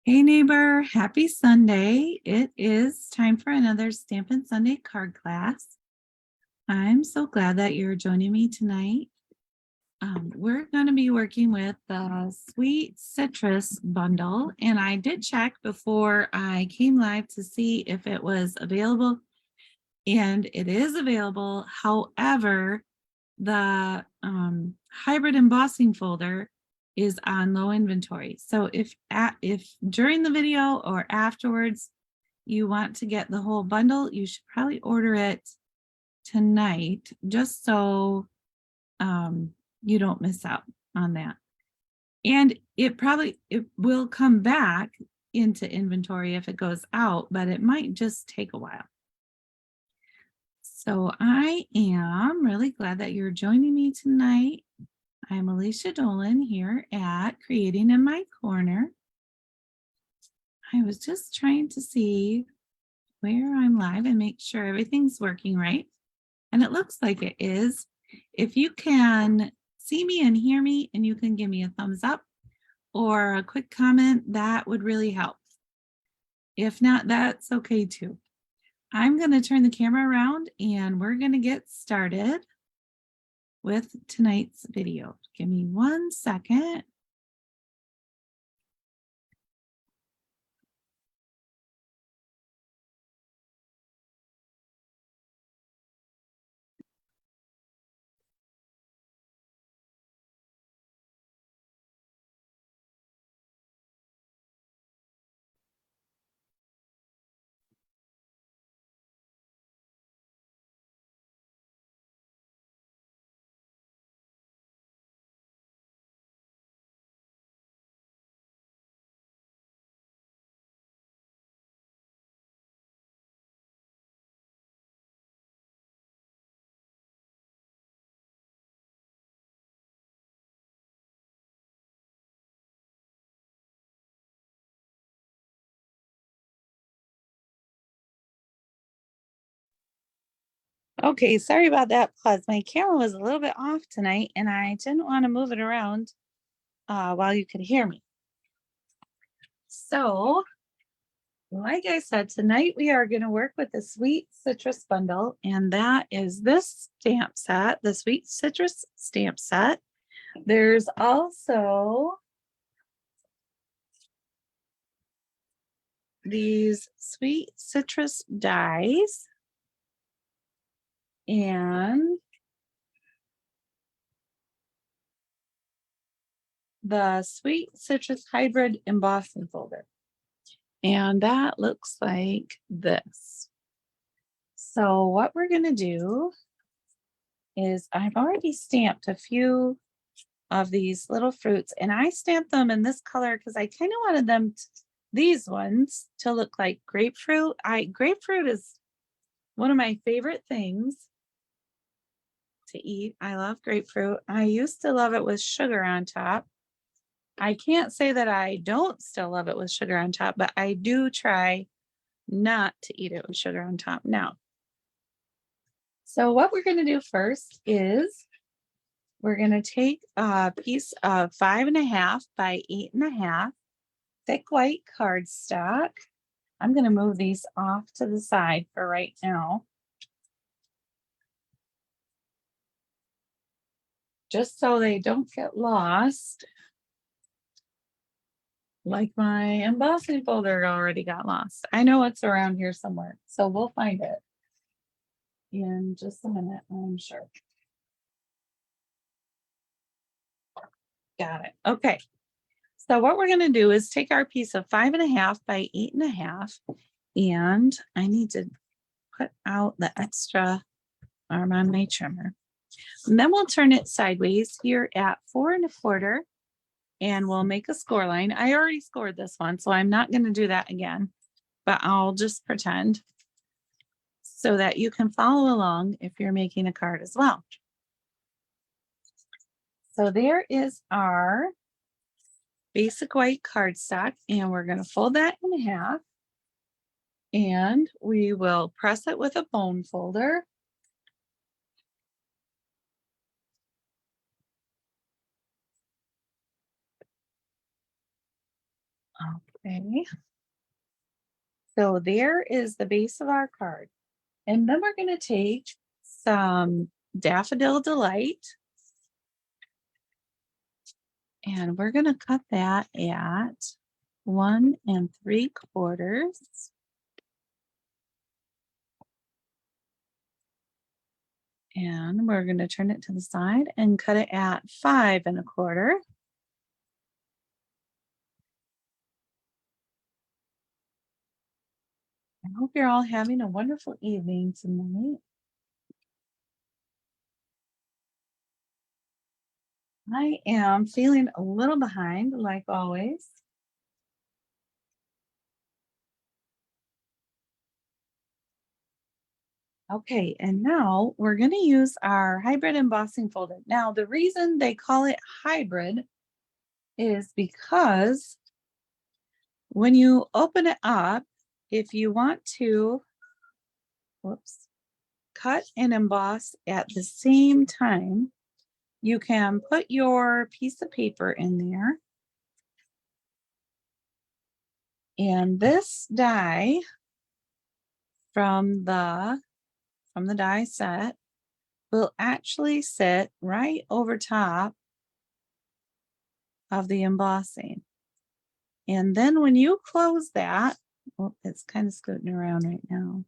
Hey neighbor, happy Sunday. It is time for another Stampin' Sunday card class. I'm so glad that you're joining me tonight. We're going to be working with the Sweet Citrus bundle, and I did check before I came live to see if it was available, and it is available. However, the Hybrid Embossing Folder is on low inventory. So if during the video or afterwards you want to get the whole bundle, you should probably order it tonight, just so you don't miss out on that. And it will come back into inventory if it goes out, but it might just take a while. So I am really glad that you're joining me tonight. I'm Alicia Dolan here at Creating in My Corner. I was just trying to see where I'm live and make sure everything's working right. And it looks like it is. If you can see me and hear me, and you can give me a thumbs up or a quick comment, that would really help. If not, that's okay too. I'm going to turn the camera around and we're going to get started with tonight's video. Give me 1 second. Okay, sorry about that pause. My camera was a little bit off tonight and I didn't want to move it around while you could hear me. So, like I said, tonight we are going to work with the Sweet Citrus bundle, and that is this stamp set, the Sweet Citrus stamp set. There's also these Sweet Citrus dies and the Sweet Citrus Hybrid Embossing Folder. And that looks like this. So what we're going to do is I've already stamped a few of these little fruits, and I stamped them in this color because I kind of wanted them, these ones, to look like grapefruit. Grapefruit is one of my favorite things to eat. I love grapefruit. I used to love it with sugar on top. I can't say that I don't still love it with sugar on top, but I do try not to eat it with sugar on top now. So what we're going to do first is we're going to take a piece of 5.5 by 8.5 thick white cardstock. I'm going to move these off to the side for right now, just so they don't get lost. Like my embossing folder already got lost. I know it's around here somewhere, so we'll find it in just a minute, I'm sure. Got it. Okay. So what we're going to do is take our piece of 5.5 by 8.5, and I need to put out the extra arm on my trimmer. And then we'll turn it sideways here at 4.25, and we'll make a score line. I already scored this one, so I'm not going to do that again, but I'll just pretend so that you can follow along if you're making a card as well. So there is our basic white cardstock, and we're going to fold that in half, and we will press it with a bone folder. Okay. So there is the base of our card. And then we're going to take some Daffodil Delight and we're going to cut that at 1 3/4. And we're going to turn it to the side and cut it at 5 1/4. I hope you're all having a wonderful evening tonight. I am feeling a little behind, like always. Okay, and now we're going to use our hybrid embossing folder. Now, the reason they call it hybrid is because when you open it up, if you want to, whoops, cut and emboss at the same time, you can put your piece of paper in there. And this die from the die set will actually sit right over top of the embossing. And then when you close that, well, it's kind of scooting around right now.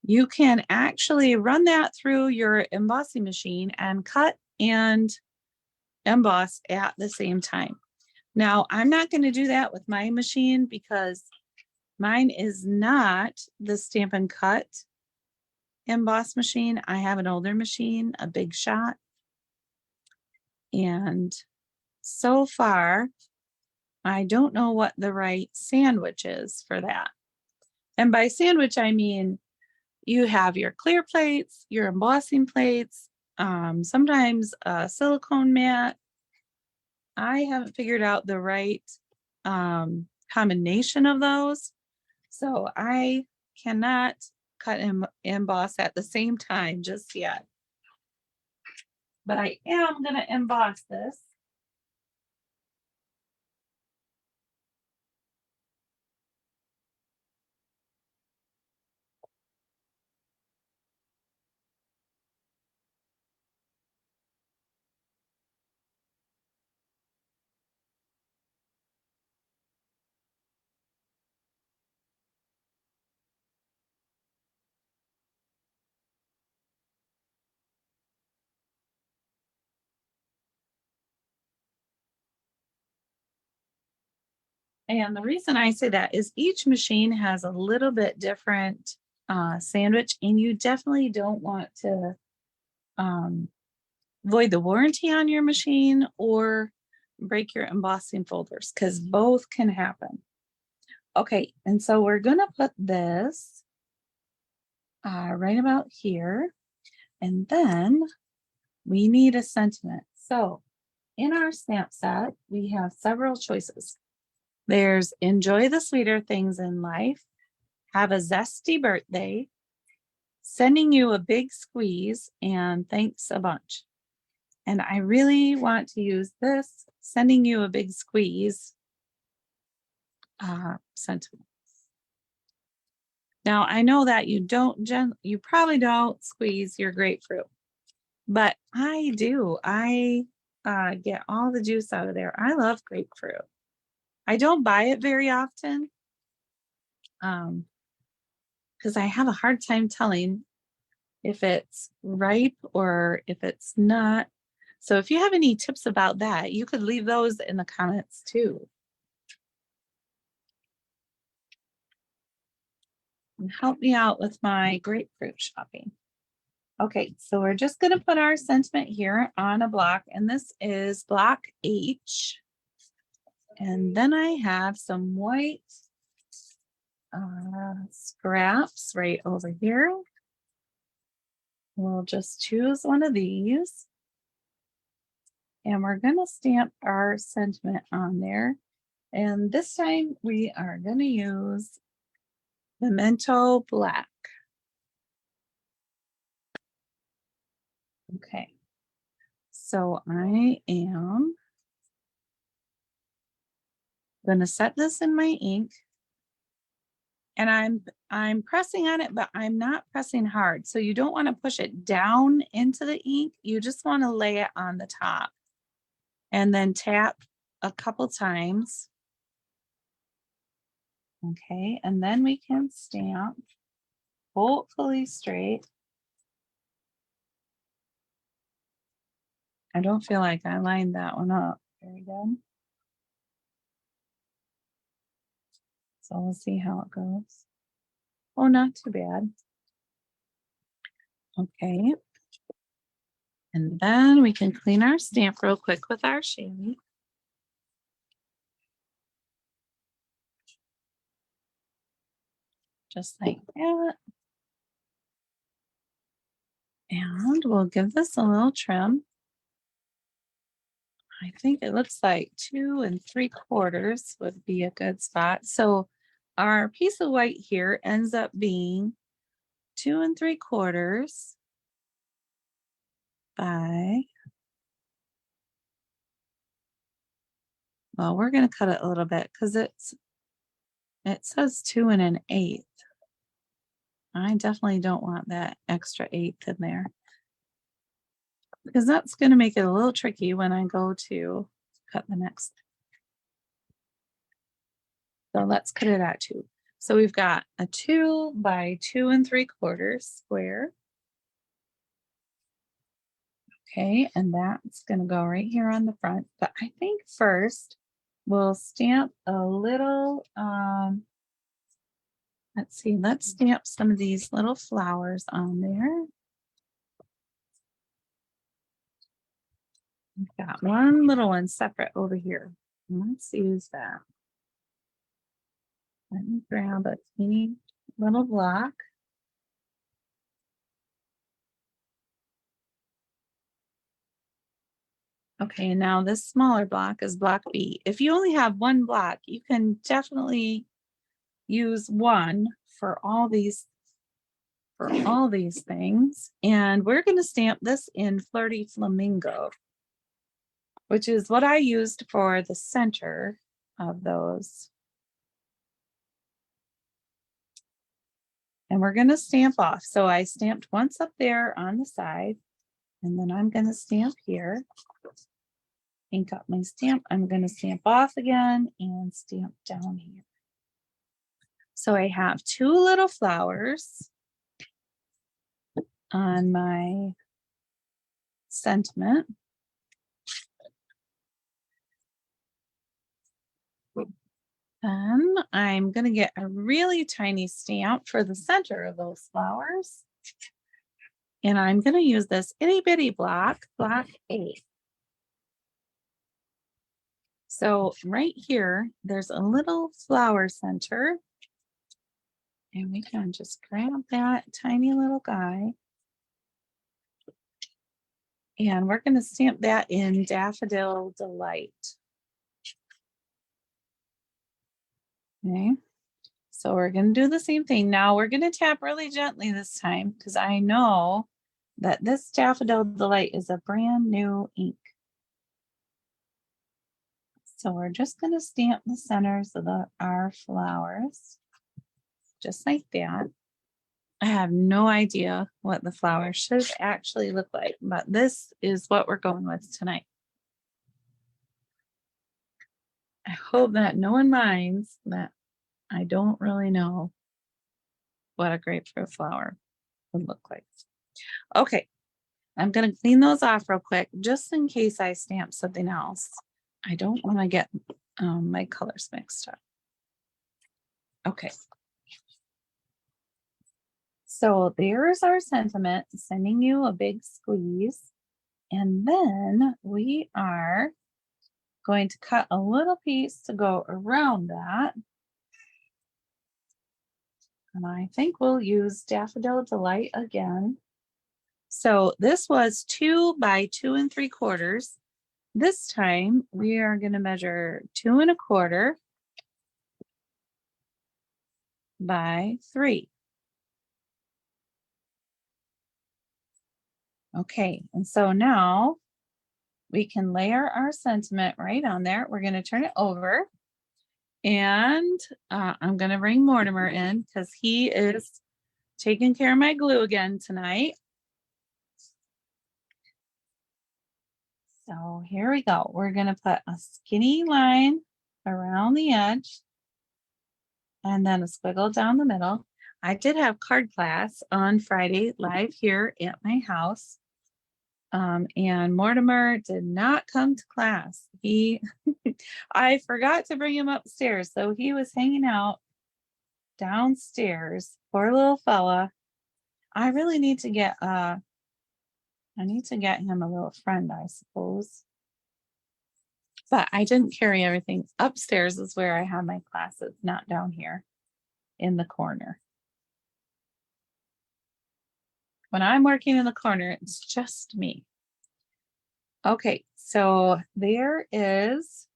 You can actually run that through your embossing machine and cut and emboss at the same time. Now, I'm not going to do that with my machine because mine is not the Stampin' Cut emboss machine. I have an older machine, a Big Shot. And so far, I don't know what the right sandwich is for that. And by sandwich, I mean you have your clear plates, your embossing plates, sometimes a silicone mat. I haven't figured out the right combination of those. So I cannot cut and emboss at the same time just yet. But I am going to emboss this. And the reason I say that is each machine has a little bit different sandwich, and you definitely don't want to void the warranty on your machine or break your embossing folders because both can happen. Okay, and so we're gonna put this right about here, and then we need a sentiment. So in our stamp set, we have several choices. There's enjoy the sweeter things in life, have a zesty birthday, sending you a big squeeze, and thanks a bunch. And I really want to use this sending you a big squeeze sentiment. Now I know that you probably don't squeeze your grapefruit, but I do. I get all the juice out of there. I love grapefruit. I don't buy it very often because I have a hard time telling if it's ripe or if it's not. So if you have any tips about that, you could leave those in the comments too. And help me out with my grapefruit shopping. Okay, so we're just going to put our sentiment here on a block, and this is block H. And then I have some white scraps right over here. We'll just choose one of these. And we're going to stamp our sentiment on there. And this time we are going to use Memento Black. Okay. So I am I'm going to set this in my ink, and I'm pressing on it, but I'm not pressing hard. So you don't want to push it down into the ink. You just want to lay it on the top and then tap a couple times. Okay, and then we can stamp, hopefully straight. I don't feel like I lined that one up very good. So we'll see how it goes. Oh, not too bad. Okay. And then we can clean our stamp real quick with our chamois. Just like that. And we'll give this a little trim. I think it looks like 2 3/4 would be a good spot. So our piece of white here ends up being 2 3/4 by, well, we're going to cut it a little bit because it says 2 1/8. I definitely don't want that extra 1/8 in there, because that's going to make it a little tricky when I go to cut the next. So let's cut it at 2. So we've got a 2 by 2 3/4 square. Okay, and that's going to go right here on the front. But I think first we'll stamp a little, let's see, let's stamp some of these little flowers on there. We've got one little one separate over here. Let's use that. Let me grab a teeny little block. Okay, now this smaller block is block B. If you only have one block, you can definitely use one for all these things. And we're going to stamp this in Flirty Flamingo, which is what I used for the center of those. And we're going to stamp off. So I stamped once up there on the side, and then I'm going to stamp here. Ink up my stamp. I'm going to stamp off again and stamp down here. So I have 2 little flowers on my sentiment. Then I'm going to get a really tiny stamp for the center of those flowers. And I'm going to use this itty bitty block, block 8. So right here, there's a little flower center. And we can just grab that tiny little guy. And we're going to stamp that in Daffodil Delight. Okay. So we're going to do the same thing. Now we're going to tap really gently this time, because I know that this Daffodil Delight is a brand new ink. So we're just going to stamp the centers of our flowers, just like that. I have no idea what the flowers should actually look like, but this is what we're going with tonight. I hope that no one minds that I don't really know what a grapefruit flower would look like. Okay, I'm going to clean those off real quick, just in case I stamp something else. I don't want to get my colors mixed up. Okay. So there's our sentiment, sending you a big squeeze. And then we are going to cut a little piece to go around that. And I think we'll use Daffodil Delight again. So this was 2 by 2 3/4. This time we are going to measure 2 1/4 by 3. Okay, and so now we can layer our sentiment right on there. We're going to turn it over. And I'm going to bring Mortimer in because he is taking care of my glue again tonight. So here we go. We're going to put a skinny line around the edge and then a squiggle down the middle. I did have card class on Friday live here at my house. And Mortimer did not come to class. I forgot to bring him upstairs. So he was hanging out downstairs. Poor little fella. I really need to get, I need to get him a little friend, I suppose. But I didn't carry everything. Upstairs is where I have my classes, not down here in the corner. When I'm working in the corner, it's just me. Okay, so there is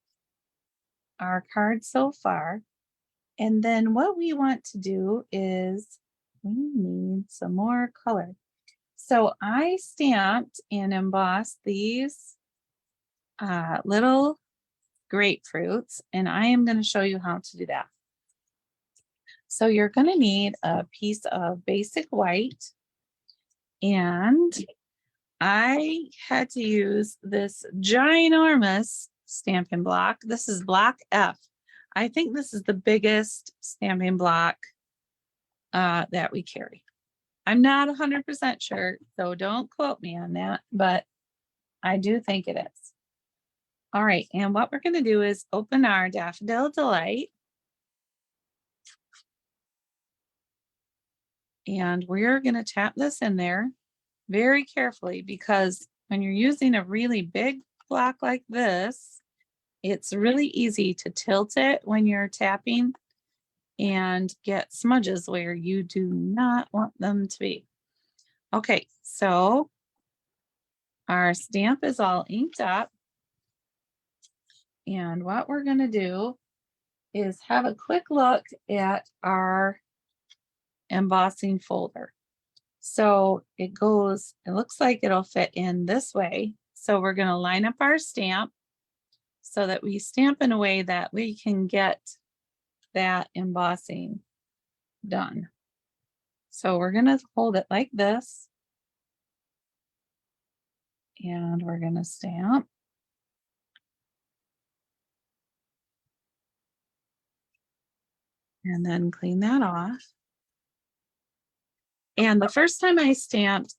our card so far. And then what we want to do is we need some more color. So I stamped and embossed these little grapefruits, and I am going to show you how to do that. So you're going to need a piece of basic white, and I had to use this ginormous Stampin' Block. This is block F. I think this is the biggest Stampin' Block that we carry. I'm not 100% sure, so don't quote me on that, but I do think it is. All right, and what we're going to do is open our Daffodil Delight. And we're going to tap this in there very carefully because when you're using a really big block like this, it's really easy to tilt it when you're tapping and get smudges where you do not want them to be. Okay, so our stamp is all inked up. And what we're going to do is have a quick look at our embossing folder. So it looks like it'll fit in this way. So we're going to line up our stamp so that we stamp in a way that we can get that embossing done. So we're going to hold it like this. And we're going to stamp. And then clean that off. And the first time I stamped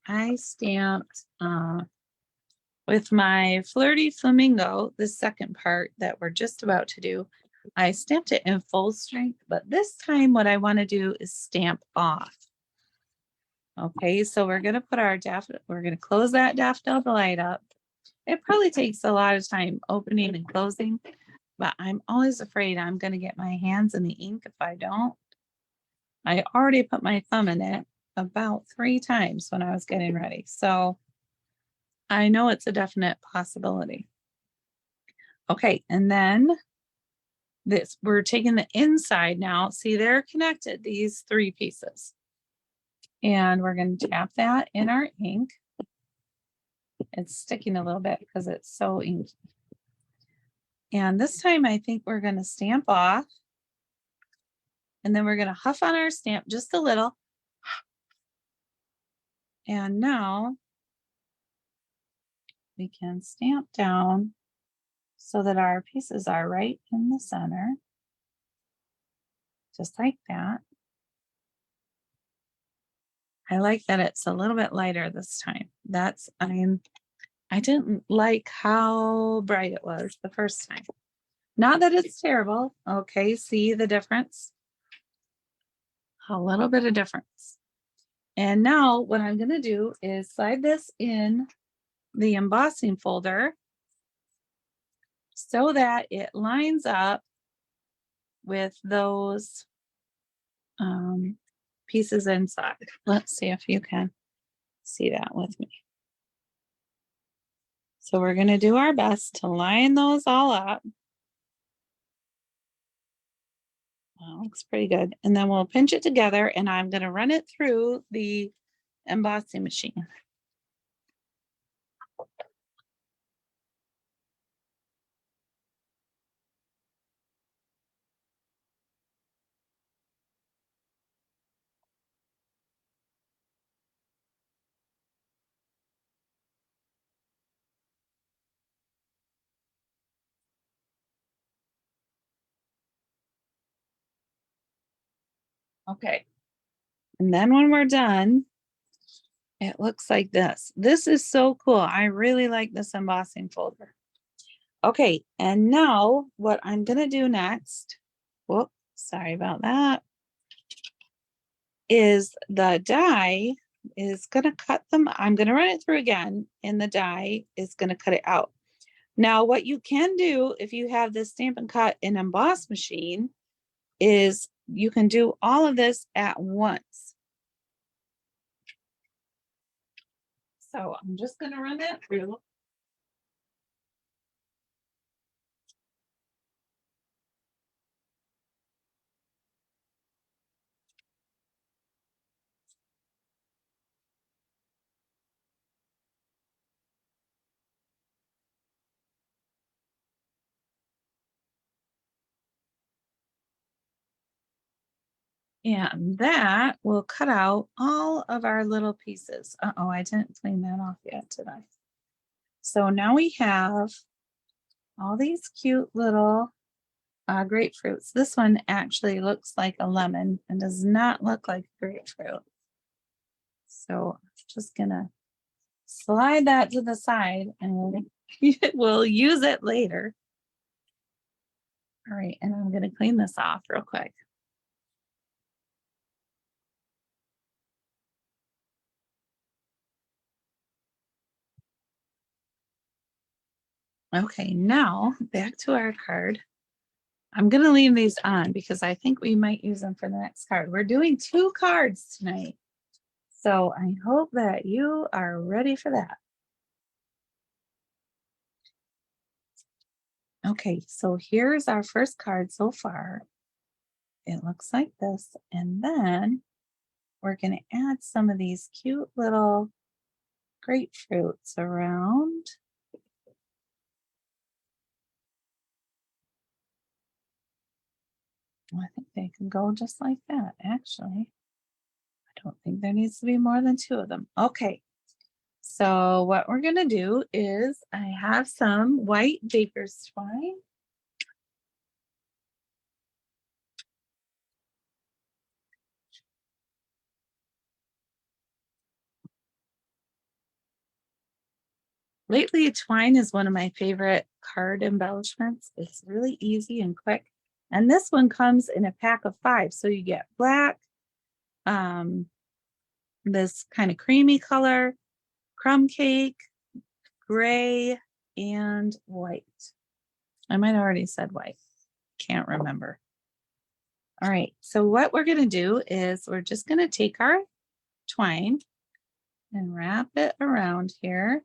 with my Flirty Flamingo, the second part that we're just about to do. I stamped it in full strength, but this time what I want to do is stamp off. Okay, so we're going to put our we're going to close that Daffodil Delight up. It probably takes a lot of time opening and closing, but I'm always afraid I'm going to get my hands in the ink if I don't. I already put my thumb in it about 3 times when I was getting ready. So I know it's a definite possibility. Okay, and then we're taking the inside now. See, they're connected, these 3 pieces. And we're going to tap that in our ink. It's sticking a little bit because it's so inky. And this time I think we're going to stamp off. And then we're going to huff on our stamp just a little. And now we can stamp down so that our pieces are right in the center. Just like that. I like that it's a little bit lighter this time. I didn't like how bright it was the first time. Not that it's terrible. Okay, see the difference? A little bit of difference. And now what I'm going to do is slide this in the embossing folder so that it lines up with those pieces inside. Let's see if you can see that with me. So we're going to do our best to line those all up. Well, looks pretty good. And then we'll pinch it together and I'm going to run it through the embossing machine. Okay. And then when we're done, it looks like this. This is so cool. I really like this embossing folder. Okay, and now what I'm gonna do next, whoop, sorry about that, is the die is gonna cut them. I'm gonna run it through again, and the die is gonna cut it out. Now, what you can do if you have this Stampin' Cut and Emboss machine is you can do all of this at once. So I'm just gonna run that through. And that will cut out all of our little pieces. Uh-oh, I didn't clean that off yet, did I? So now we have all these cute little grapefruits. This one actually looks like a lemon and does not look like a grapefruit. So I'm just gonna slide that to the side and we'll use it later. All right, and I'm gonna clean this off real quick. Okay, now back to our card. I'm gonna leave these on because I think we might use them for the next card. We're doing 2 cards tonight. So I hope that you are ready for that. Okay, so here's our first card so far. It looks like this. And then we're gonna add some of these cute little grapefruits around. I think they can go just like that, actually. I don't think there needs to be more than 2 of them. Okay, so what we're gonna do is I have some white baker's twine. Lately, twine is one of my favorite card embellishments. It's really easy and quick. And this one comes in a pack of 5. So you get black, um, this kind of creamy color, crumb cake, gray, and white. I might have already said white. Can't remember. All right. So what we're going to do is we're just going to take our twine and wrap it around here.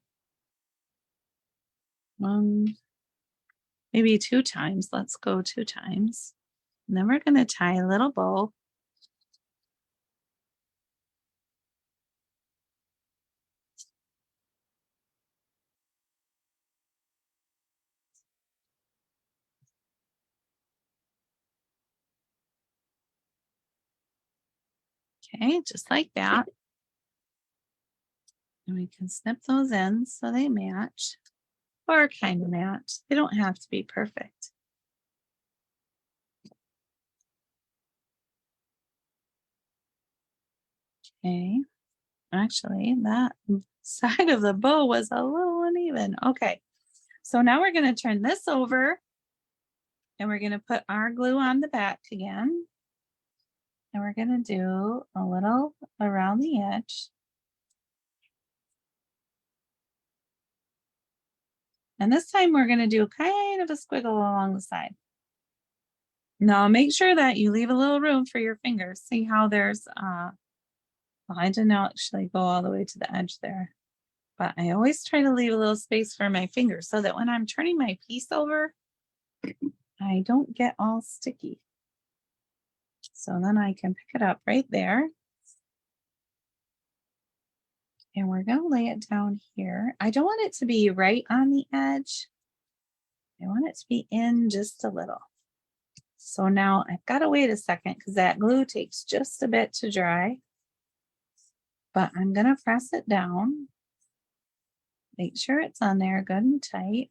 Maybe 2 times. Let's go 2 times. And then we're going to tie a little bow. Okay, just like that. And we can snip those ends so they match or kind of match. They don't have to be perfect. Okay. Actually, that side of the bow was a little uneven. Okay. So now we're going to turn this over and we're going to put our glue on the back again. And we're going to do a little around the edge. And this time we're going to do kind of a squiggle along the side. Now make sure that you leave a little room for your fingers. See how there's, well, I didn't actually go all the way to the edge there, but I always try to leave a little space for my fingers so that when I'm turning my piece over, I don't get all sticky. So then I can pick it up right there. And we're going to lay it down here. I don't want it to be right on the edge. I want it to be in just a little. So now I've got to wait a second because that glue takes just a bit to dry. But I'm going to press it down. Make sure it's on there good and tight.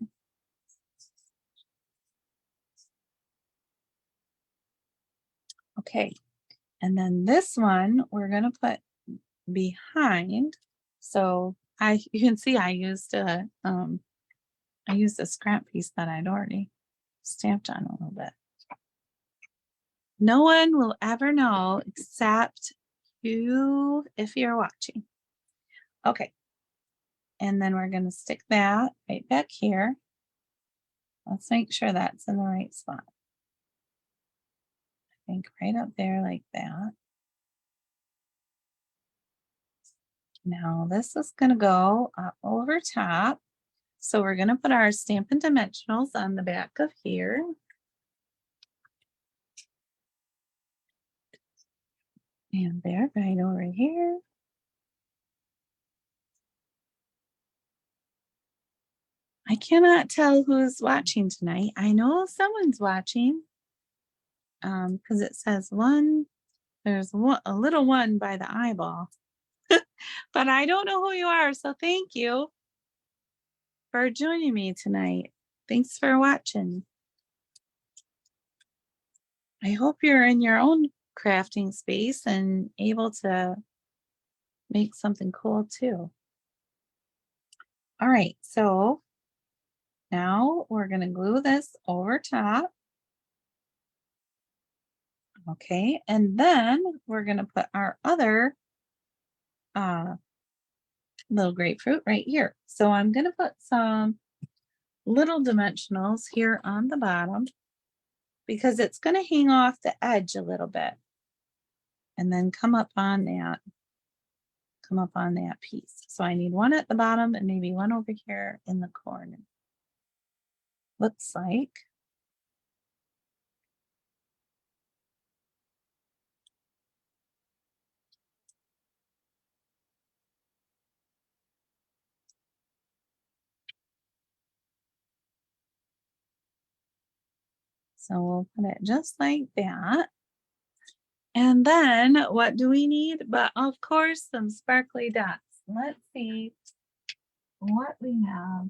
Okay. And then this one we're going to put behind. So you can see I used a scrap piece that I'd already stamped on a little bit. No one will ever know except you if you're watching. Okay. And then we're going to stick that right back here. Let's make sure that's in the right spot. I think right up there like that. Now this is going to go up over top. So we're going to put our Stampin' Dimensionals on the back of here. And they're right over here. I cannot tell who's watching tonight. I know someone's watching because it says one. There's a little one by the eyeball. But I don't know who you are, so thank you for joining me tonight. Thanks for watching. I hope you're in your own crafting space and able to make something cool too. All right, so now we're going to glue this over top. Okay, and then we're going to put our other little grapefruit right here. So I'm going to put some little dimensionals here on the bottom because it's going to hang off the edge a little bit and then come up on that piece. So I need one at the bottom and maybe one over here in the corner. Looks like. So we'll put it just like that. And then what do we need? But of course, some sparkly dots. Let's see what we have.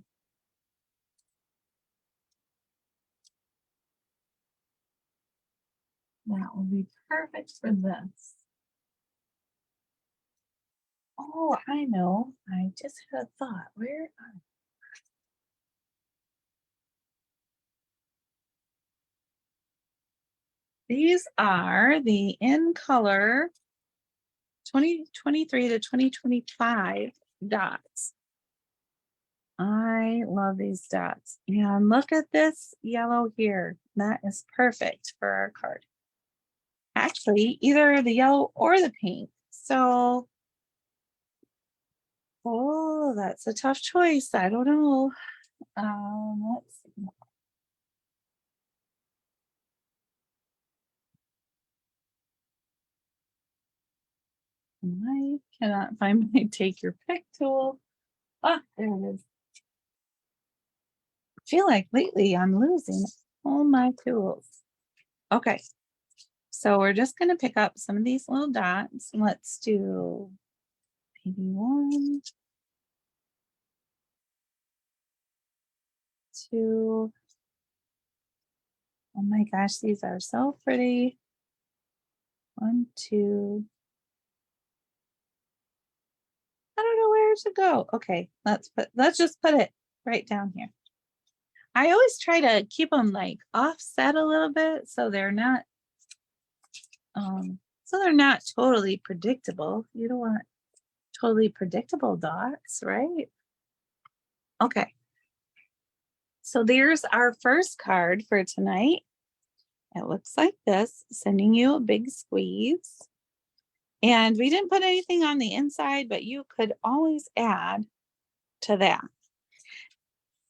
That will be perfect for this. Oh, I know. I just had a thought. Where are these? Are the in color 2023 to 2025 dots. I love these dots. And look at this yellow here. That is perfect for our card. Actually, either the yellow or the pink. So, oh, that's a tough choice. I don't know. Let's see. I cannot find my take your pick tool. Ah, there it is. I feel like lately I'm losing all my tools. Okay, so we're just going to pick up some of these little dots. Let's do maybe 1, 2. Oh my gosh, these are so pretty. 1, 2. I don't know where to go. Okay, let's just put it right down here. I always try to keep them like offset a little bit so they're not totally predictable. You don't want totally predictable dots, right? Okay. So there's our first card for tonight. It looks like this, sending you a big squeeze. And we didn't put anything on the inside, but you could always add to that.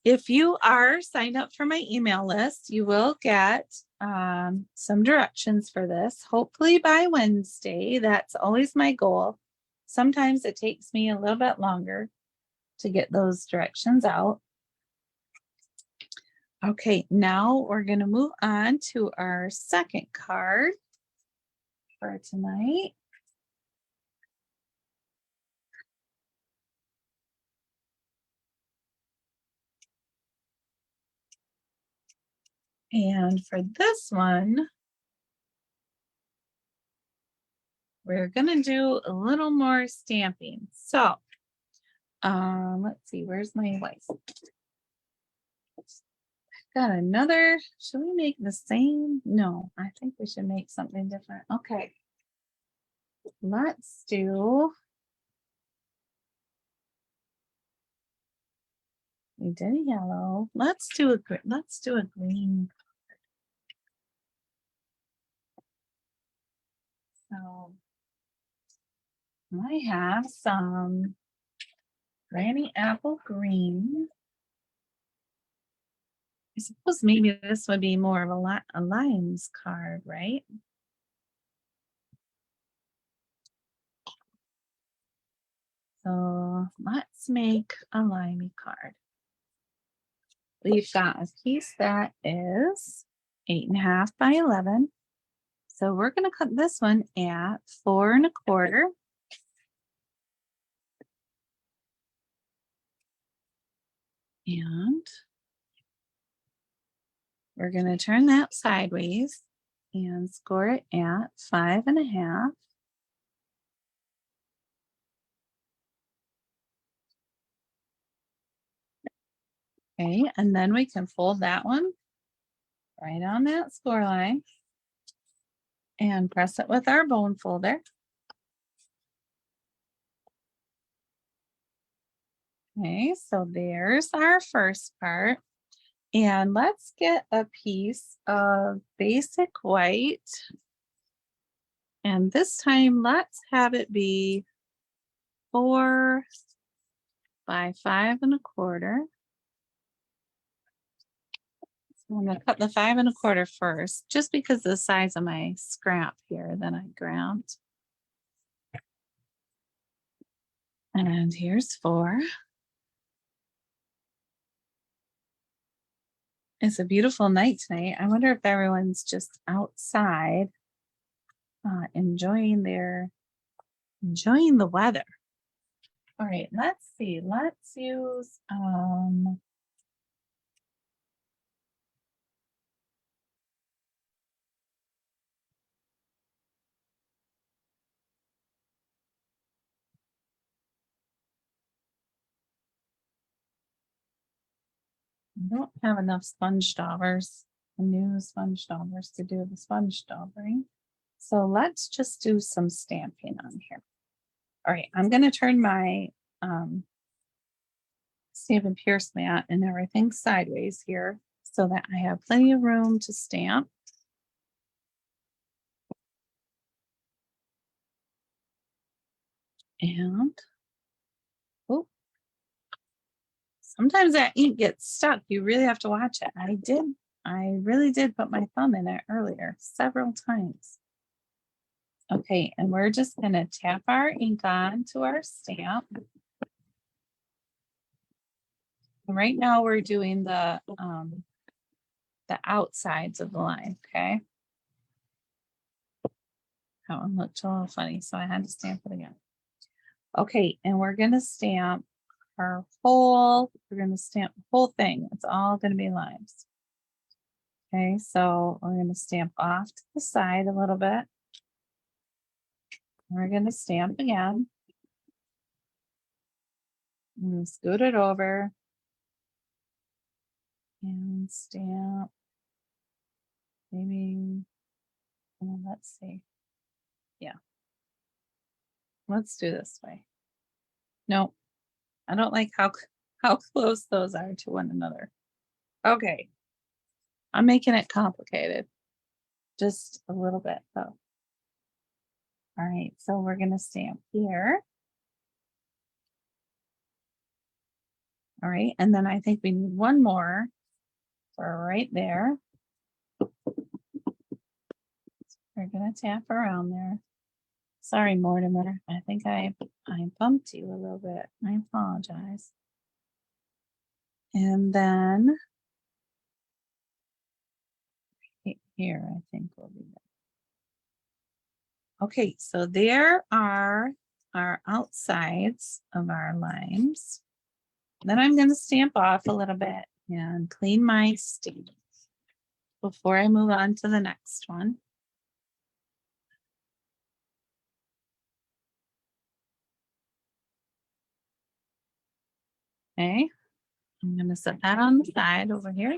If you are signed up for my email list, you will get some directions for this, hopefully by Wednesday. That's always my goal. Sometimes it takes me a little bit longer to get those directions out. Okay, now we're going to move on to our second card for tonight. And for this one, we're gonna do a little more stamping. So, let's see, where's my wife? Got another, should we make the same? No, I think we should make something different. Okay. Let's do, we did a yellow. Let's do a green. So I have some Granny Apple Green. I suppose maybe this would be more of a limes card, right? So let's make a limey card. We've got a piece that is 8.5 by 11. So we're going to cut this one at 4 1/4. And we're going to turn that sideways and score it at 5 1/2. Okay, and then we can fold that one right on that score line and press it with our bone folder. Okay, so there's our first part. And let's get a piece of basic white. And this time, let's have it be 4 by 5 1/4. So I'm going to cut the 5 1/4 first, just because of the size of my scrap here that I grabbed. And here's 4. It's a beautiful night tonight. I wonder if everyone's just outside enjoying the weather. All right, let's see. Let's use I don't have enough sponge daubers, new sponge daubers to do the sponge daubering. So let's just do some stamping on here. All right, I'm going to turn my Stampin' Pierce mat and everything sideways here so that I have plenty of room to stamp. And, oh, sometimes that ink gets stuck. You really have to watch it. I really did put my thumb in it earlier several times. Okay, and we're just going to tap our ink on to our stamp. And right now we're doing the outsides of the line, okay? That one looked a little funny, so I had to stamp it again. Okay, and we're going to stamp we're going to stamp the whole thing. It's all going to be limes. Okay, so we're going to stamp off to the side a little bit. We're going to stamp again. I'm going to scoot it over and stamp. Maybe, let's see. Yeah. Let's do this way. No, I don't like how close those are to one another. Okay. I'm making it complicated. Just a little bit though. All right, so we're going to stamp here. All right, and then I think we need one more for right there. We're going to tap around there. Sorry, Mortimer. I think I bumped you a little bit. I apologize. And then here, I think will be good. Okay, so there are our outsides of our limes. Then I'm going to stamp off a little bit and clean my stamp before I move on to the next one. Okay, I'm going to set that on the side over here.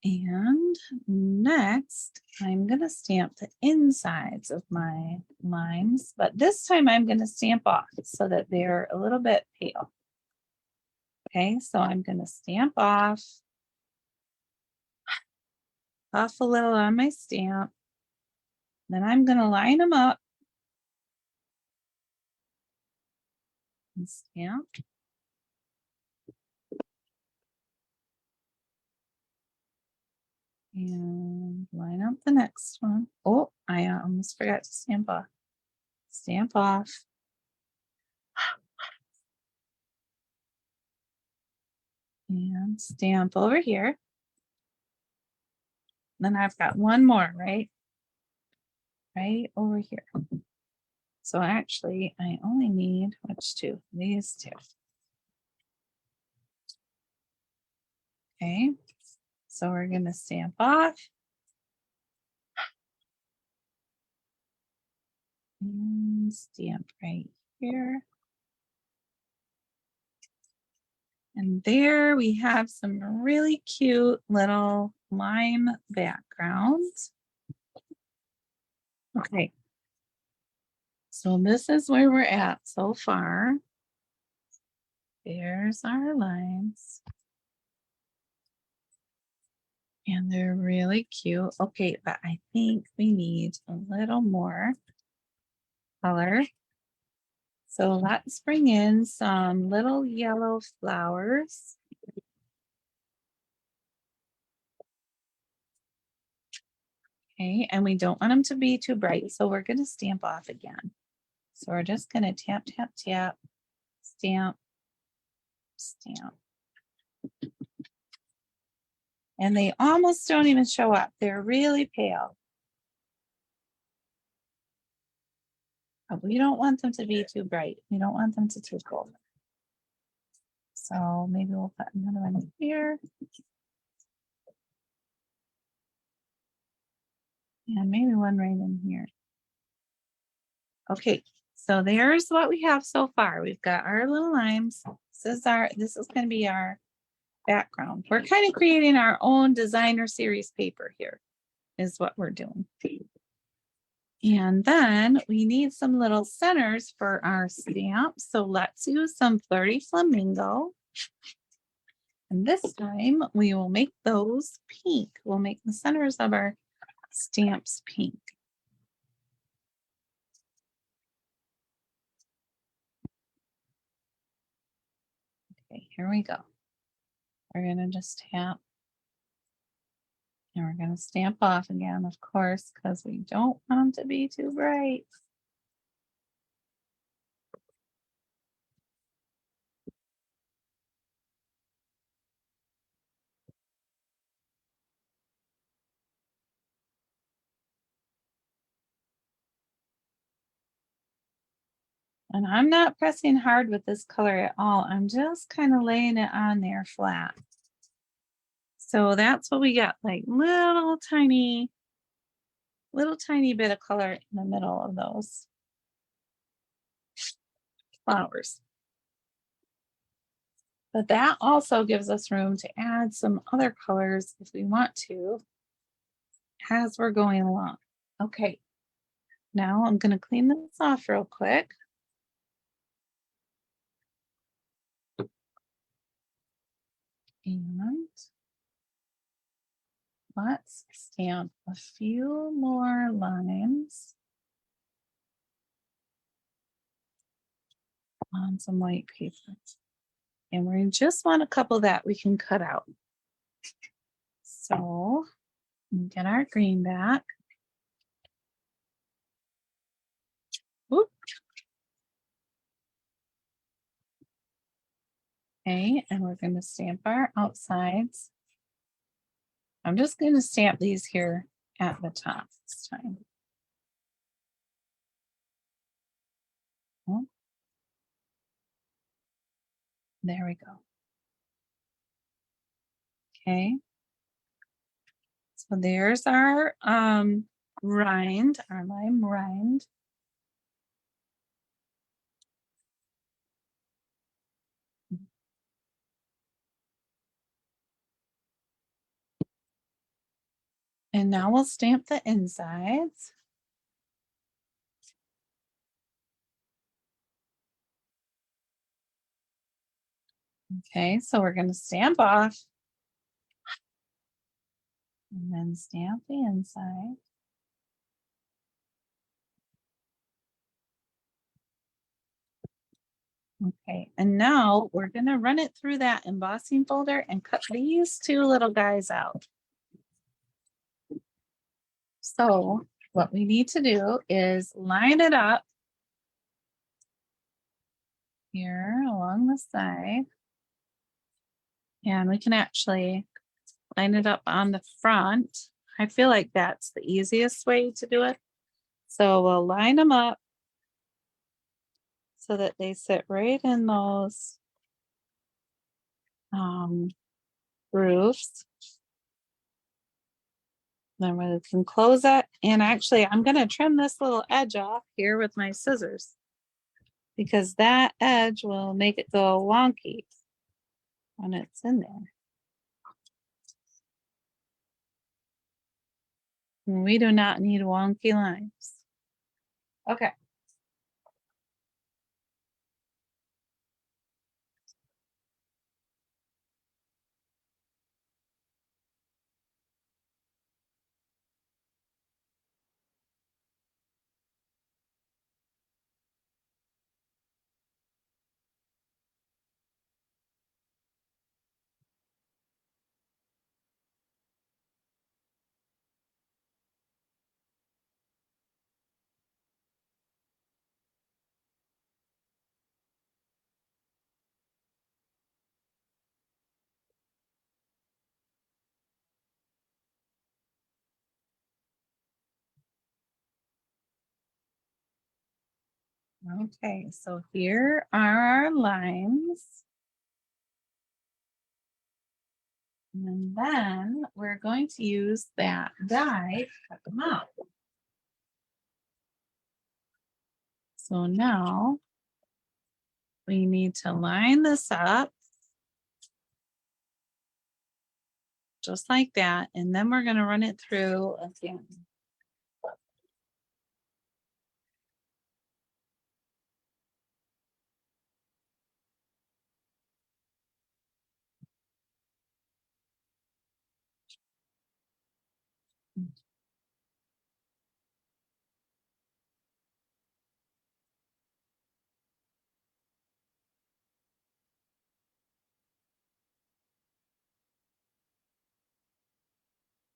And next, I'm going to stamp the insides of my lines, but this time I'm going to stamp off so that they're a little bit pale. Okay, so I'm going to stamp off a little on my stamp. Then I'm going to line them up and stamp. And line up the next one. Oh, I almost forgot to stamp off. Stamp off. And stamp over here. Then I've got one more, right over here. So actually, I only need which two? These two. Okay, so we're going to stamp off. And stamp right here. And there we have some really cute little lime backgrounds. Okay, so this is where we're at so far. There's our lines. And they're really cute. Okay, but I think we need a little more color. So let's bring in some little yellow flowers. Okay, and we don't want them to be too bright, so we're going to stamp off again. So we're just going to tap, tap, tap, stamp, stamp. And they almost don't even show up. They're really pale. But we don't want them to be too bright. We don't want them to take over. So maybe we'll put another one here. And maybe one right in here. Okay, so there's what we have so far. We've got our little limes. This is going to be our background. We're kind of creating our own designer series paper here, is what we're doing. And then we need some little centers for our stamp. So let's use some Flirty Flamingo. And this time we will make those pink. We'll make the centers of our stamps pink. Okay, here we go. We're going to just tap. And we're going to stamp off again, of course, because we don't want them to be too bright. And I'm not pressing hard with this color at all. I'm just kind of laying it on there flat. So that's what we got, like little tiny bit of color in the middle of those flowers. But that also gives us room to add some other colors if we want to as we're going along. Okay, now I'm going to clean this off real quick. And let's stamp a few more lines on some white paper. And we just want a couple that we can cut out. So get our green back. Whoop. Okay, and we're going to stamp our outsides. I'm just going to stamp these here at the top this time. Oh, there we go. Okay. So there's our rind, our lime rind. And now we'll stamp the insides. Okay, so we're going to stamp off and then stamp the inside. Okay, and now we're going to run it through that embossing folder and cut these two little guys out. So what we need to do is line it up here along the side. And we can actually line it up on the front. I feel like that's the easiest way to do it. So we'll line them up so that they sit right in those grooves. Then we can close it. And actually, I'm going to trim this little edge off here with my scissors because that edge will make it go wonky when it's in there. And we do not need wonky lines. Okay. Okay, so here are our lines. And then we're going to use that die to cut them out. So now we need to line this up just like that. And then we're going to run it through again.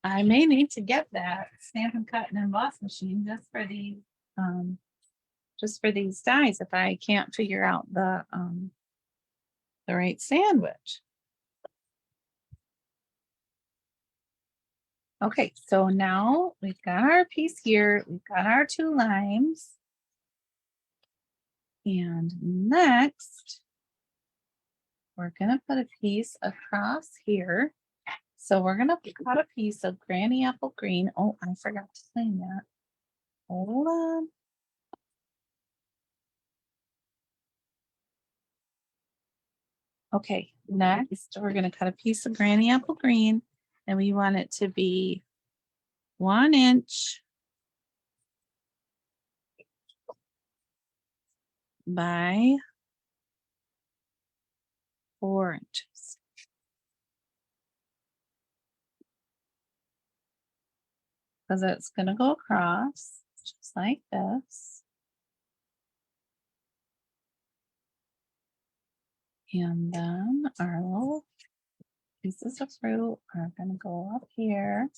I may need to get that stamp and cut and emboss machine just for these dies if I can't figure out the right sandwich. Okay, so now we've got our piece here. We've got our two lines. And next, we're gonna put a piece across here. So we're gonna cut a piece of Granny Apple Green. Oh, I forgot to clean that. Hold on. Okay, next we're gonna cut a piece of Granny Apple Green and we want it to be 1 inch by 4 inches. Because it's gonna go across just like this. And then our little pieces of fruit are gonna go up here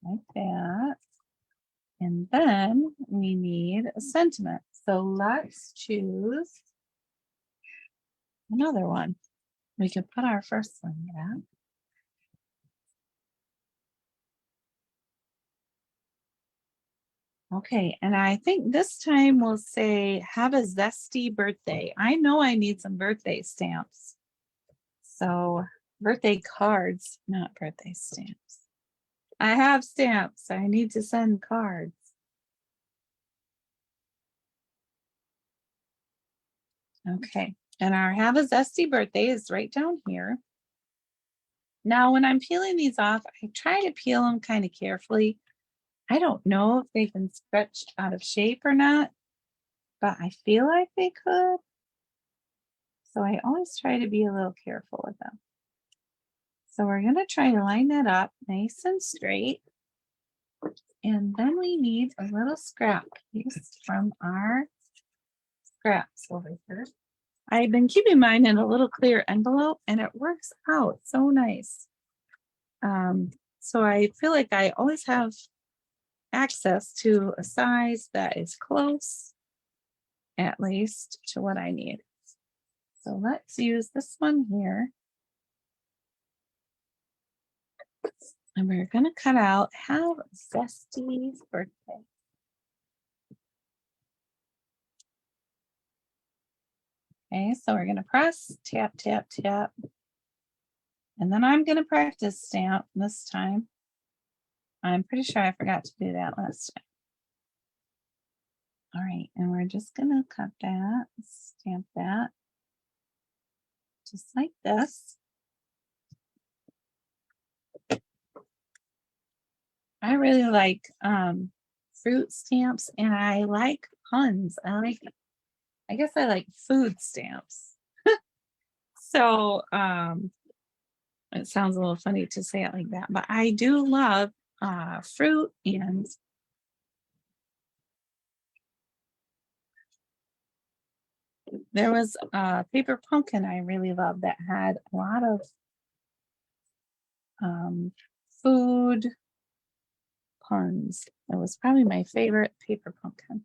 like that. And then we need a sentiment. So let's choose another one. We can put our first one, yeah. Okay, and I think this time we'll say, have a zesty birthday. I know I need some birthday stamps. So birthday cards, not birthday stamps. I have stamps. I need to send cards. Okay, and our have a zesty birthday is right down here. Now, when I'm peeling these off, I try to peel them kind of carefully. I don't know if they've been stretched out of shape or not, but I feel like they could. So I always try to be a little careful with them. So we're going to try to line that up nice and straight. And then we need a little scrap piece from our scraps over here. I've been keeping mine in a little clear envelope and it works out so nice. So I feel like I always have access to a size that is close, at least, to what I need. So let's use this one here. And we're going to cut out Have a Zesty Birthday. Okay, so we're going to press, tap, tap, tap. And then I'm going to practice stamp this time. I'm pretty sure I forgot to do that last time. All right, and we're just going to cut that, stamp that, just like this. I really like fruit stamps and I like puns. I guess I like food stamps. So it sounds a little funny to say it like that, but I do love fruit. And there was a paper pumpkin I really loved that had a lot of food puns. It was probably my favorite paper pumpkin.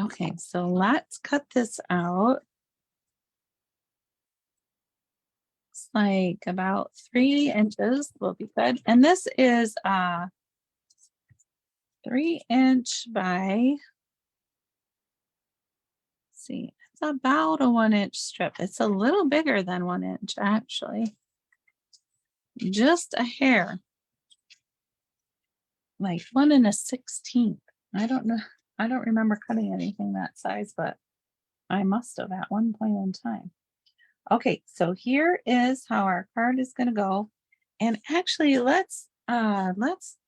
Okay, so let's cut this out. It's like about 3 inches will be good. And this is 3-inch by, see, it's about a 1-inch strip. It's a little bigger than 1 inch actually. Just a hair. Like 1 1/16. I don't know. I don't remember cutting anything that size, but I must have at one point in time. Okay, so here is how our card is going to go. And actually let's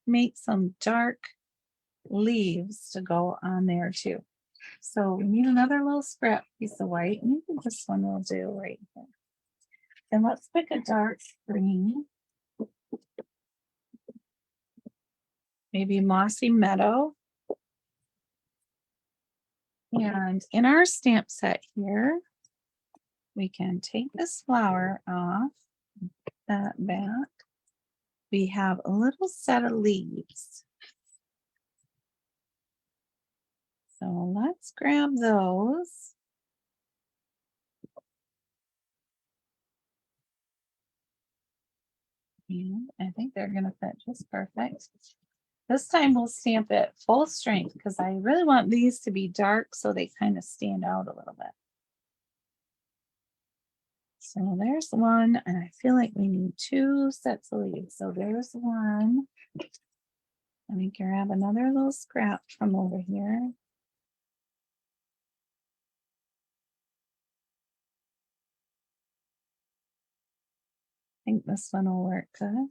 make some dark leaves to go on there too. So we need another little scrap piece of white. Maybe this one will do right here. And let's pick a dark green. Maybe Mossy Meadow. And in our stamp set here, we can take this flower off that back. We have a little set of leaves. So let's grab those. And I think they're going to fit just perfect. This time we'll stamp it full strength because I really want these to be dark so they kind of stand out a little bit. So there's one, and I feel like we need 2 sets of leaves. So there's one. Let me grab another little scrap from over here. I think this one will work good.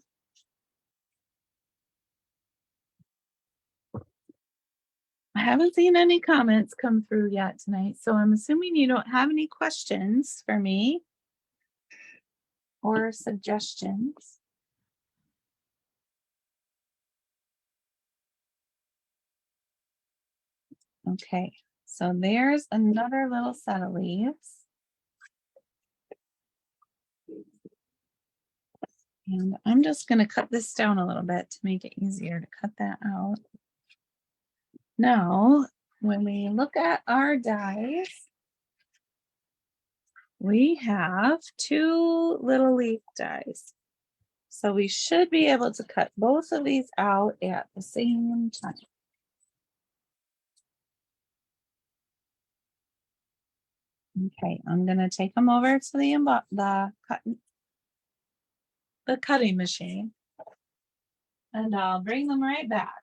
I haven't seen any comments come through yet tonight, so I'm assuming you don't have any questions for me or suggestions. Okay, so there's another little set of leaves. And I'm just going to cut this down a little bit to make it easier to cut that out. Now, when we look at our dies, we have 2 little leaf dies. So we should be able to cut both of these out at the same time. Okay, I'm going to take them over to the cutting machine, and I'll bring them right back.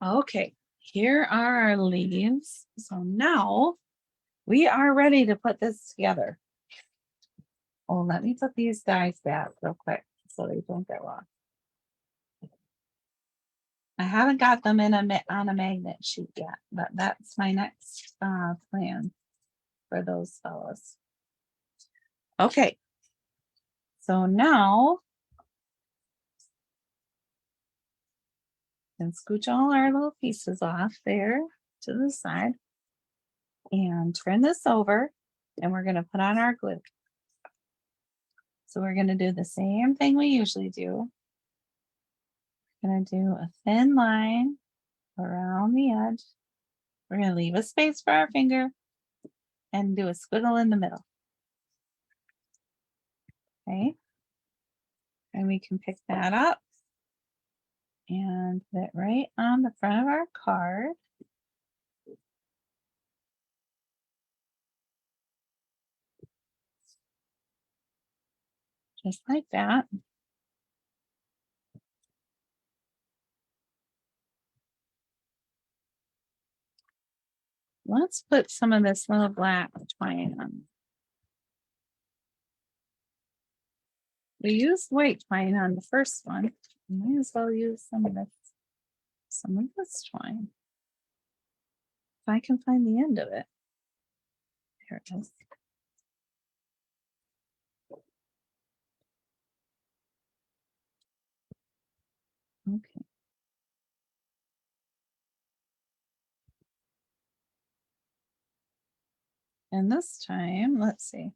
Okay, here are our leaves. So now we are ready to put this together. Oh, let me put these dies back real quick so they don't get lost. I haven't got them in on a magnet sheet yet, but that's my next plan for those fellows. Okay, so now and scooch all our little pieces off there to the side and turn this over, and we're going to put on our glue. So we're going to do the same thing we usually do. We're going to do a thin line around the edge. We're going to leave a space for our finger and do a squiggle in the middle. Okay, and we can pick that up and put it right on the front of our card. Just like that. Let's put some of this little black twine on. We used white twine on the first one. Might as well use some of this twine. If I can find the end of it. There it is. Okay. And this time, let's see.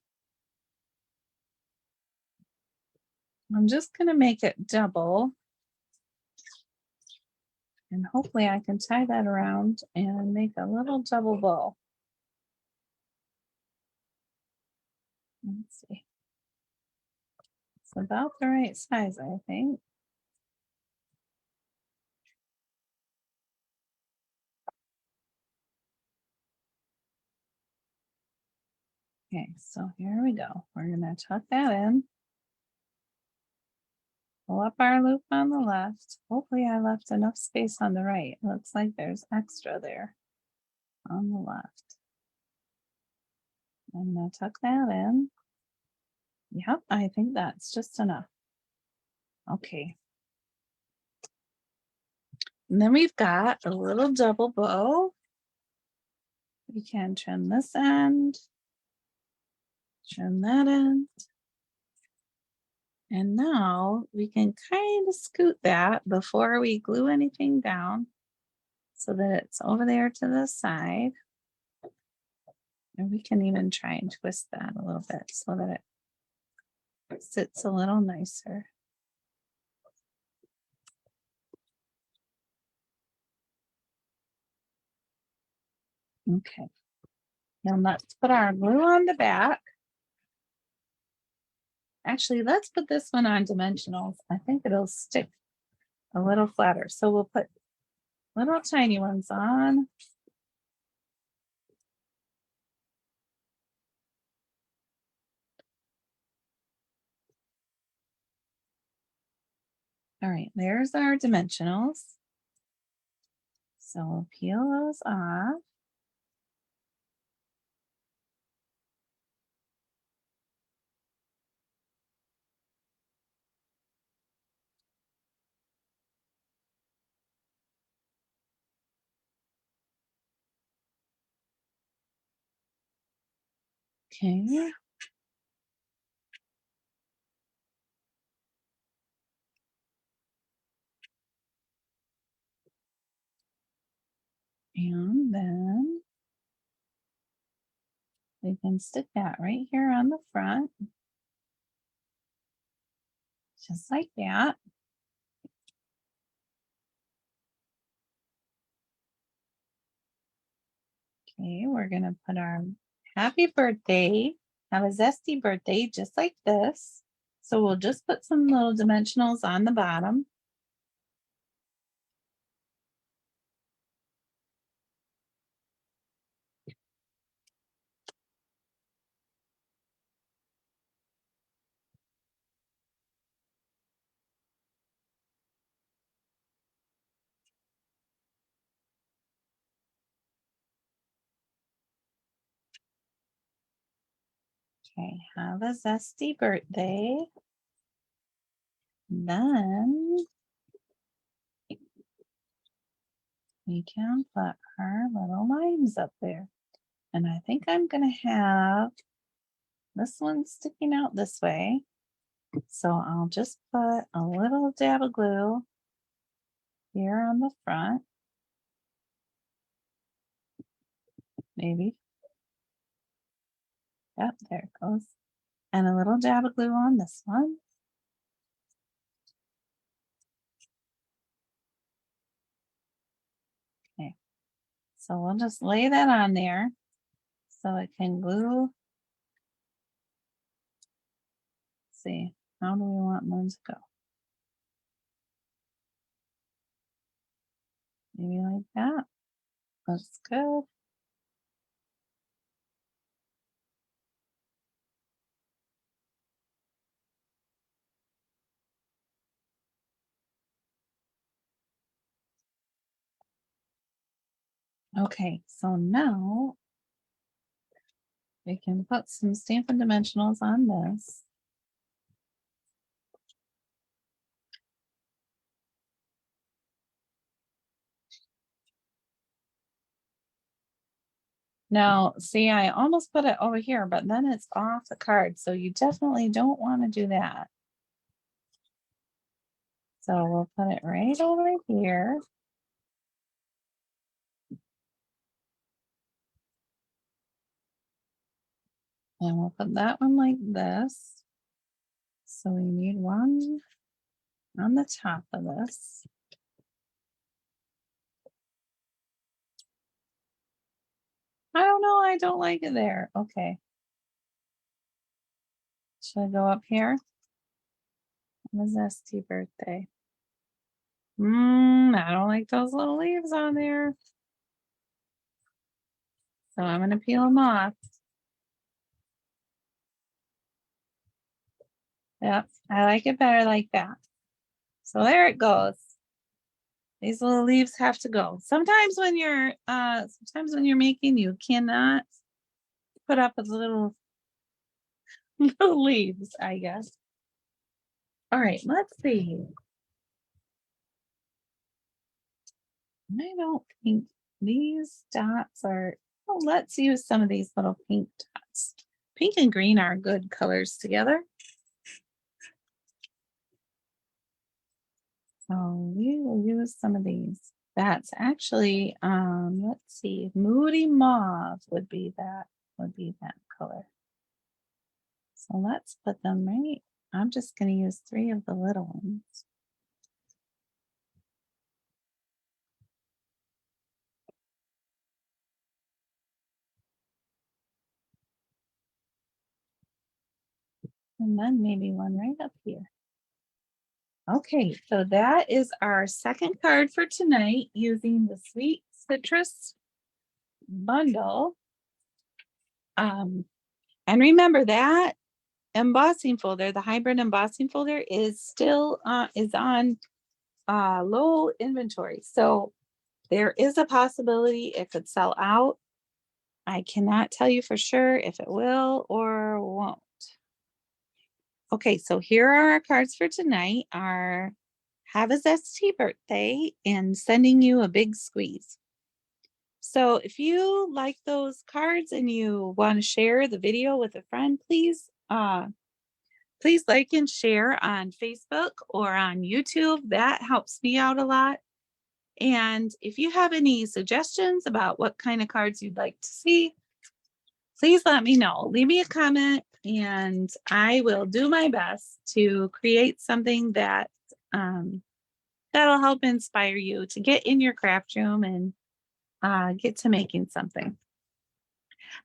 I'm just going to make it double. And hopefully I can tie that around and make a little double bow. Let's see. It's about the right size, I think. Okay, so here we go. We're going to tuck that in. Pull up our loop on the left. Hopefully I left enough space on the right. Looks like there's extra there on the left. I'm going to tuck that in. Yep, I think that's just enough. Okay. And then we've got a little double bow. We can trim this end, trim that end. And now we can kind of scoot that before we glue anything down so that it's over there to the side. And we can even try and twist that a little bit so that it sits a little nicer. Okay. Now let's put our glue on the back. Actually, let's put this one on dimensionals. I think it'll stick a little flatter. So we'll put little tiny ones on. All right, there's our dimensionals. So we'll peel those off. Okay. And then we can stick that right here on the front. Just like that. Okay, we're gonna put our happy birthday, have a zesty birthday, just like this. So we'll just put some little dimensionals on the bottom. Okay, have a zesty birthday. Then we can put our little lines up there. And I think I'm going to have this one sticking out this way. So I'll just put a little dab of glue here on the front. Maybe. Yep, there it goes. And a little dab of glue on this one. Okay. So we'll just lay that on there so it can glue. Let's see, how do we want one to go? Maybe like that. That's good. Okay, so now we can put some Stampin' Dimensionals on this. Now, see, I almost put it over here, but then it's off the card. So you definitely don't want to do that. So we'll put it right over here. And we'll put that one like this. So we need one on the top of this. I don't know, I don't like it there. Okay. Should I go up here? What is zesty birthday? I don't like those little leaves on there. So I'm gonna peel them off. Yep, I like it better like that. So there it goes. These little leaves have to go. Sometimes when you're making, you cannot put up with little little leaves, I guess. All right, let's see. I don't think these dots are, oh, let's use some of these little pink dots. Pink and green are good colors together. So we will use some of these. That's actually, let's see, Moody Mauve would be that color. So let's put them right. I'm just going to use 3 of the little ones. And then maybe one right up here. Okay, so that is our second card for tonight using the Sweet Citrus bundle. And remember that embossing folder, the hybrid embossing folder, is still is on low inventory. So there is a possibility it could sell out. I cannot tell you for sure if it will or won't. Okay, so here are our cards for tonight. Our Have a Zesty Birthday and Sending You a Big Squeeze. So if you like those cards and you want to share the video with a friend, please like and share on Facebook or on YouTube. That helps me out a lot. And if you have any suggestions about what kind of cards you'd like to see, please let me know. Leave me a comment and I will do my best to create something that that'll help inspire you to get in your craft room and get to making something.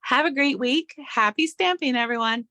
Have a great week. Happy stamping, everyone.